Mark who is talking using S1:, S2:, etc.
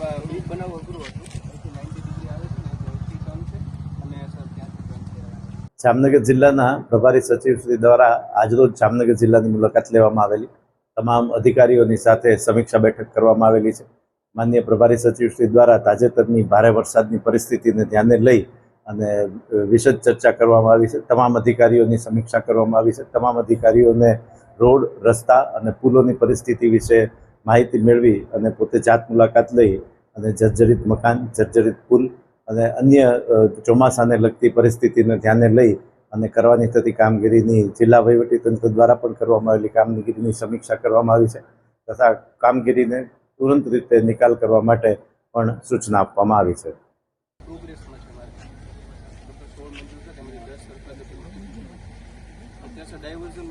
S1: Bridge બનાવવું અઘરું હતું. 90 ડિગ્રી આવે છે ને એટલે 80 ટન છે અને સર ક્યાંથી ટન છે?
S2: જામનગર જિલ્લાના પ્રભારી સચિવ શ્રી દ્વારા આજરોજ જામનગર જિલ્લાની મુલાકાત લેવામાં આવેલી. તમામ અધિકારીઓની સાથે સમીક્ષા બેઠક કરવામાં આવેલી છે. માનનીય પ્રભારી સચિવ શ્રી દ્વારા તાજેતરની ભારે વરસાદની પરિસ્થિતિને ધ્યાને લઈ અને વિશદ ચર્ચા કરવામાં આવી છે. તમામ અધિકારીઓની સમીક્ષા કરવામાં આવી છે. તમામ અધિકારીઓને રોડ, રસ્તા અને પુલોની પરિસ્થિતિ વિશે માહિતી મેળવી અને પોતે જાત મુલાકાત લઈ અને જર્જરિત મકાન, જર્જરિત પુલ અને અન્ય ચોમાસાને લગતી પરિસ્થિતિને ધ્યાને લઈ અને કરવાની થતી કામગીરીની જિલ્લા વહીવટીતંત્ર દ્વારા પણ કરવામાં આવેલી કામગીરીની સમીક્ષા કરવામાં આવી છે તથા કામગીરીને તુરંત રીતે નિકાલ કરવા માટે પણ સૂચના આપવામાં આવી છે.
S1: પ્રોગ્રેસમાં છે મારે 16 મંજૂર છે, તેમાંથી 10 સરકાર અત્યારે ડાયવર્ઝન